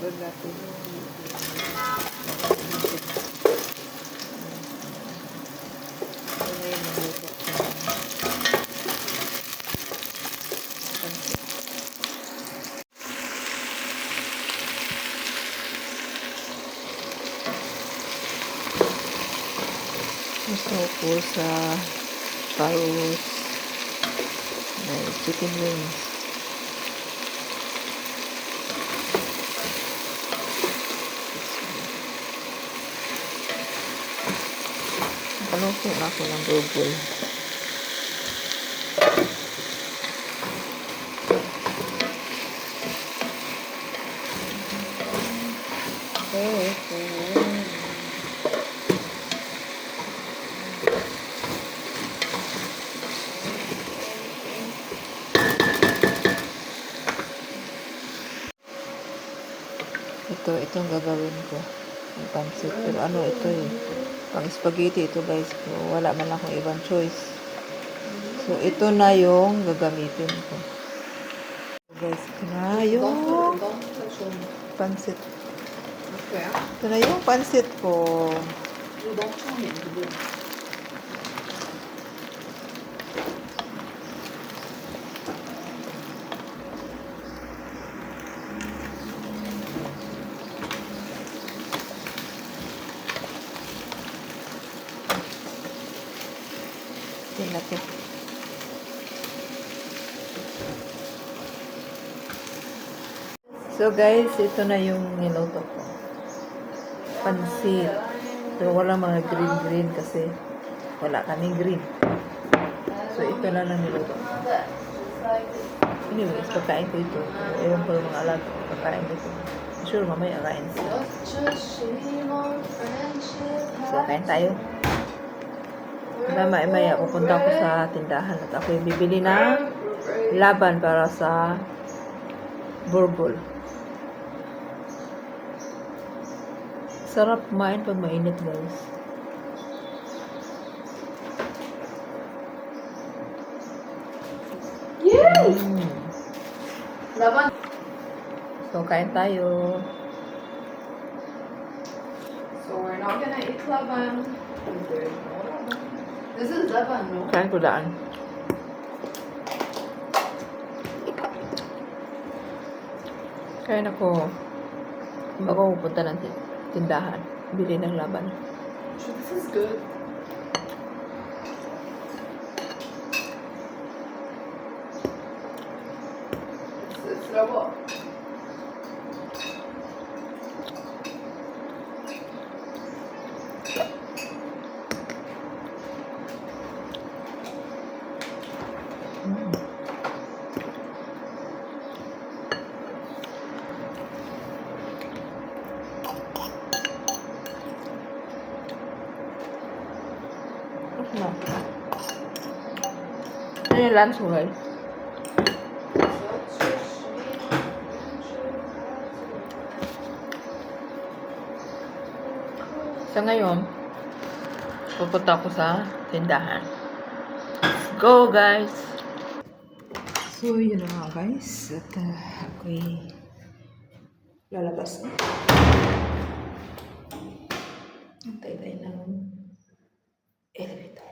Pagdating mo. Ito na yung magluto ko. Gusto ko sa paros na chicken wings. Paluto na ako ng Google. Itong gagawin ko. Yung pancit. Pero ano ito eh. Pang spaghetti ito guys. So, wala man akong ibang choice. So, ito na yung gagamitin ko. So, guys, ito na yung pancit. Ito na yung pancit ko. Ito na ito. So guys, ito na yung niluto ko. Pansit. Pero wala mga green kasi wala kaming green. So ito na lang niluto ko. Anyways, pagkain ko ito. Ewan ko yung mga alaga. Pagkain ko ito. Sure, mamaya kain sila. So, kain tayo. Maya pupunta ako sa tindahan at ako yung bibili na laban para sa burgol. Sarap kumain pag mainit guys. Yay! Laban. So, kain tayo. So we're not gonna eat laban. This is laban, no? Kain ko daan. Kain ako. Bago pupunta ng tindahan. Bili ng laban. This is good. It's rabo. No. Ano yung lunch mo guys? So ngayon, pupunta ako sa tindahan. Let's go guys! So yun na nga guys. At ako'y lalabas na. Antay tayo ng elevator.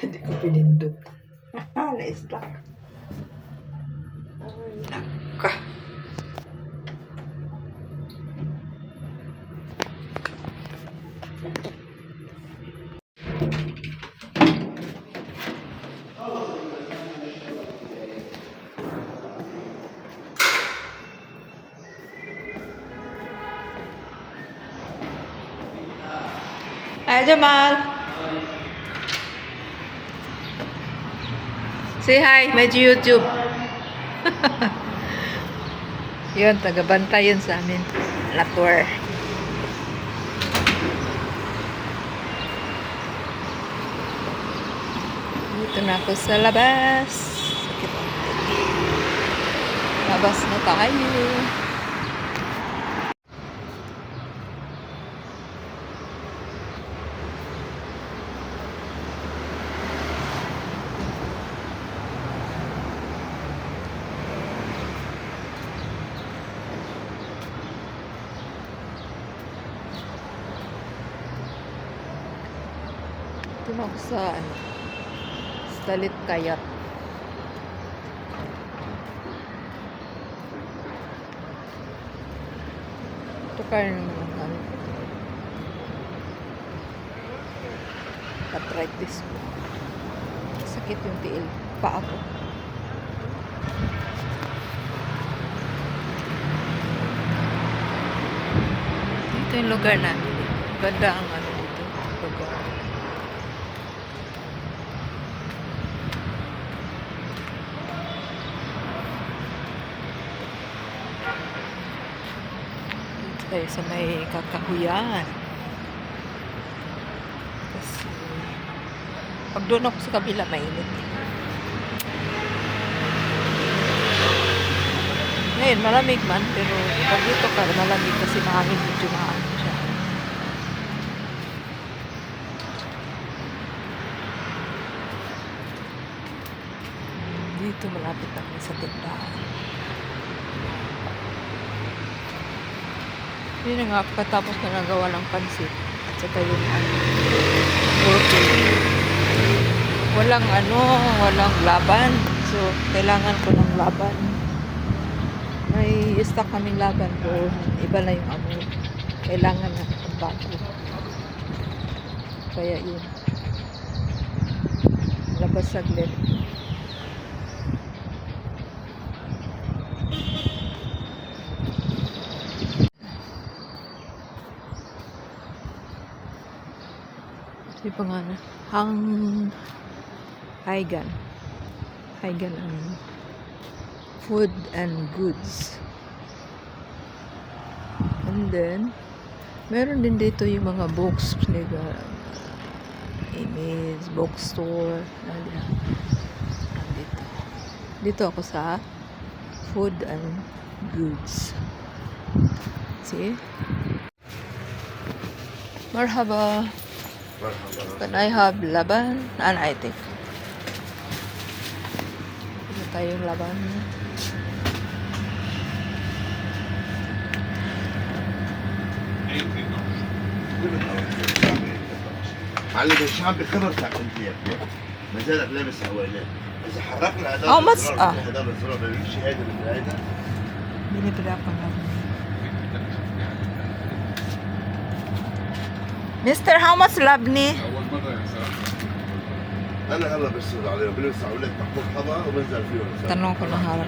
Hindi ko pinindot. Na-stuck. Naka. Hi, Jamal. Say hi, medyo YouTube. Yun, taga-bantay yun sa amin. Na tour. Dito na ako sa labas. Sakit ang labas na tayo. Ito na ako sa ano, Stalit Kayat. Ito kayo ng ano, arthritis ko. Sakit yung tiil. Paa ko. Ito yung lugar namin. Ganda ang ano dito. Lugar. Tayo sa may kakahuyan. Kasi pag doon ako sa kabila, mainit. Ngayon, malamig man, pero pag dito ka, malamig kasi mahangin medyo mahangin siya. Dito malapit ako sa tindahan. Hindi na nga pagkatapos na nagawa ng pansit at saka yung roti. Walang laban. So, kailangan ko ng laban. May stock kaming laban doon. Iba na yung amoy. Kailangan na ng bago. Kaya yun. Labas saglit. Di pa nga na. Haigan ang food and goods. And then, meron din dito yung mga books nila. Image, bookstore. Dito. Dito ako sa food and goods. See? Marhaba. Can I have laban? And I think. Ito tayong laban. معلم الشعب بخبرتك انت يا ابني ما زالك لابس هوانات اذا حركنا هذا أو مسقة. هذا الزرار ما بيجيش هذا من هذا Binibili ako ng Mister, how much labni? انا هلا بشتغل عليهم بلبس عولات محمود حظا وبنزل فيهم Tanong ko ng harap.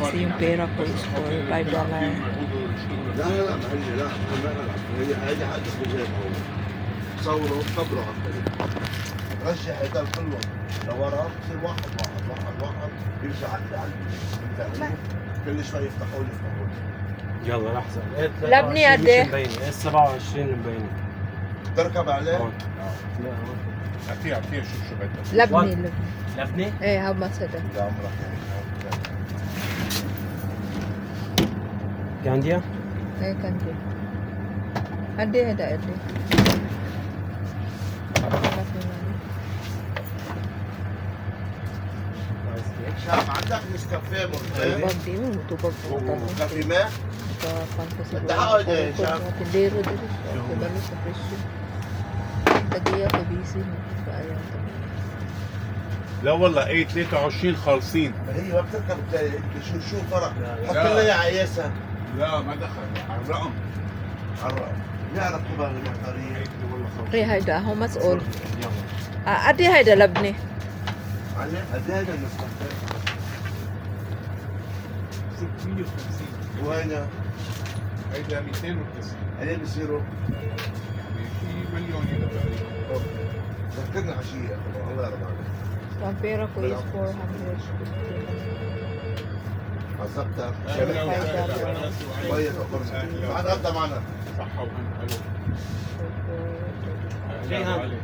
Kasi yung pera ko is for $5. لا لا ما هي لا ما العب هي حدث بجيب هو صوروا كبروا على الطريق رجع هذا كله لورا بصير واحد يرجع على كل شوي يفتحوا لي يلا لحظة. ايه لبني 23 قد ايه؟ مش مبينة. ايه 27 مبينة. تركب عليه هون. لا هون. عطيه شوف شو بدك Labni. لبني؟ Eh, how much is it? يا عمرك كانديا؟ Eh, kanti. Ade, ade. شاب عندك نسكافيه مرتين Tubag di mo, tubag ko na وكافي ماء Kapanto sa Dahon eh, siya. Tindero dito. Kabalo sa presyo. Tagiya ko busy. Kaya ito. لا والله اي 23 خالصين هي ما بتركب شو فرق حط لنا يا عياسه لا ما دخل على الرقم عرق نعرف طبعا المحضريه والله خالص Pre, hayda. How much all? يلا. Ade, hayda labni. عليه قد ايه هذا النسكافيه 650 وين هيدا 290 عليه بصيروا في مليون هنا تقريبا ذكرنا عشيه الله يرضى عليك Ang pera ko is 400. عصبتها أهلا وسهلا. طيب تعال غدا معنا صحة وهنا. ألو. Three أهلا hundred. وعلي.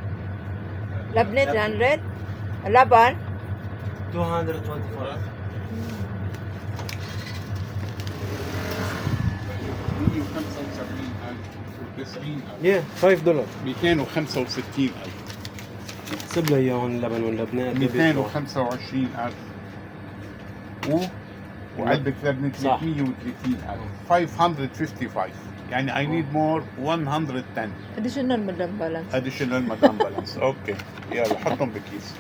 Labne 300? Laban? 225. 175,000 Yeah, $5. 265,000 سيب لي اياهم اللبن واللبنات 225,000 وعلبة لبنة صح. 330,000 555 يعني I need more 110 Additional madam balance. additional madam balance. اوكي يلا حطهم بكيس.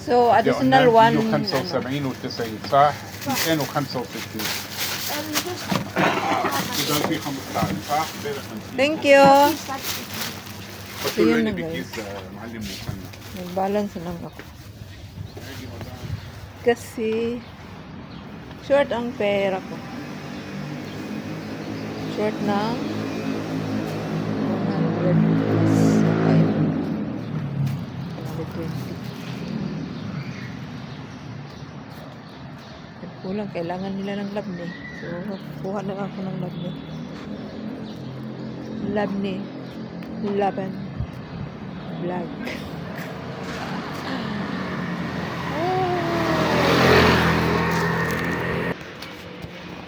So, additional one. 175 و90 صح 265 إذا في 15 صح؟ بين 50 Thank you. حطوا Yun لي na, بكيس معلم مكنا. Nag-balance lang ako. Kasi, short ang pera ko. Short ng 100 plus 5. 120. Kulang, kailangan nila ng labne. So, kuha na ako ng labne. Labne. Laban. Vlog.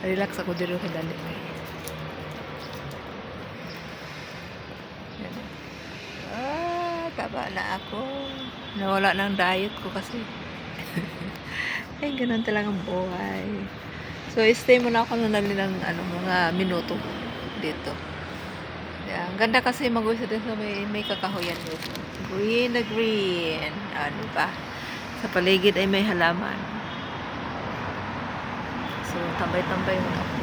Relax ako dito kay dali. Yan. Taba na ako. Nawala ng diet ko kasi. Ay, ganun talagang buhay. So, stay muna ako ng mga minuto dito. Ang ganda kasi mag-uwi dito may kakahuyan dito. Green na green. Ano ba? Sa paligid ay may halaman. So, tambay-tambay muna ako.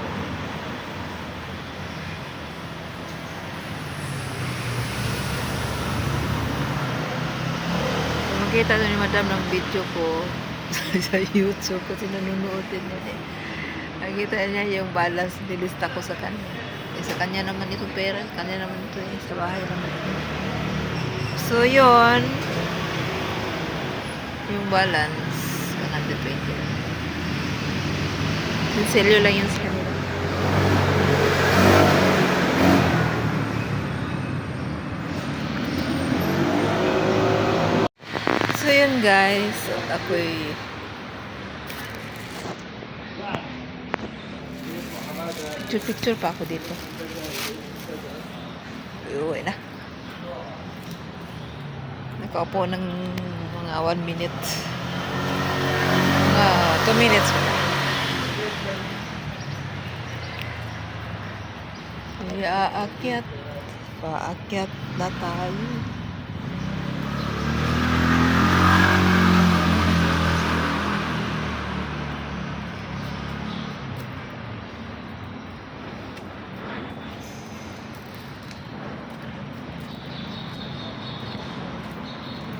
So, makita na ni Madam ng video ko sa YouTube kasi nanonood din yun eh. Nakita niya yung balance nilista ko sa kanya. Sa kanya naman ito pera, sa kanya naman ito sa bahay naman. So, yun. Yung balance, 120 lang. Sinselyo lang yun sa kanila. So, yun guys. At ako'y picture pa ako dito. Uwi na. Nakaupo ng mga 1 minute. Mga 2 minutes. Aakyat. Paakyat na tayo.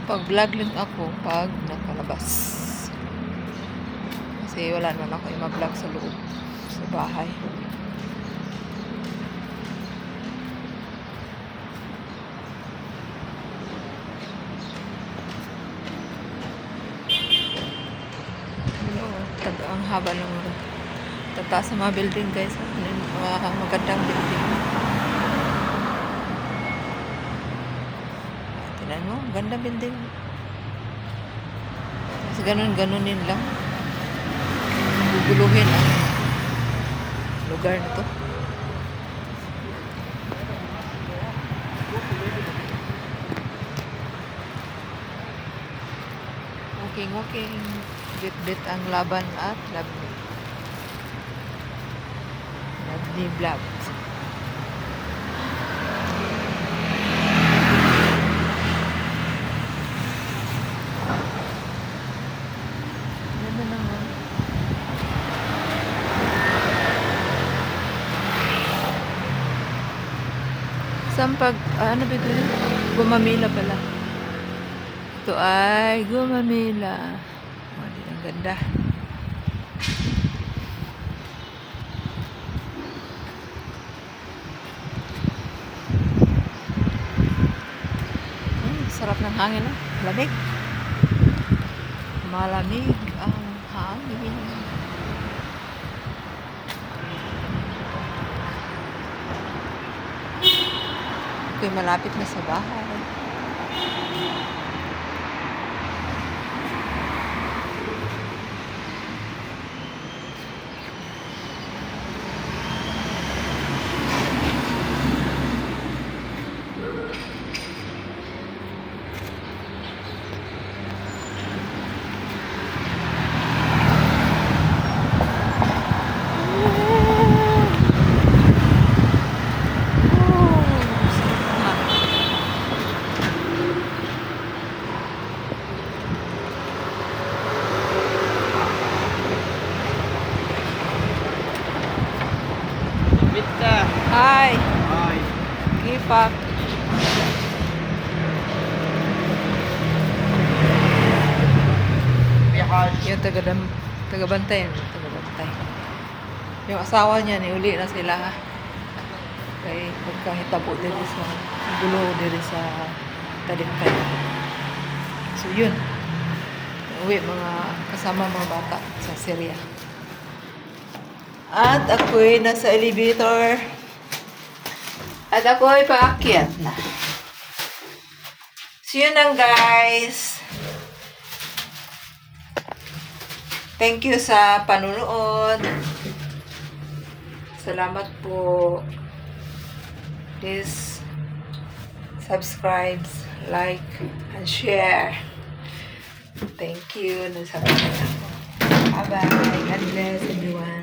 Pag-vlog lang ako pag nakalabas. Kasi wala naman ako i-vlog sa loob, sa bahay. Ang haba ng tataas sa mga building guys. Mga magandang building. Tignan mo, ganda building. Kasi ganun-ganunin lang. Guguluhin ang lugar na to. Walking. Bit-bit ang laban at labni. Labni vlog. Ganda naman. Sampag, ano ba ito? Gumamila pala. Ito ay Gumamila. Ang ganda. Sarap ng hangin, no? Lamig. Malamig ang hangin. Ako'y malapit na sa bahay. Hi. Hi. Keep up. Yung tagabantay. Tagabantay. Yung asawa niya, niuli na sila ha. Kaya pagkahitabo din sa gulo din sa tadimtay. So yun. Uwi mga kasama mga bata sa Syria. At ako'y nasa elevator. At ako'y paakyat na. So yun lang guys. Thank you sa panunood. Salamat po. Please subscribe, like, and share. Thank you. Bye-bye. God bless everyone.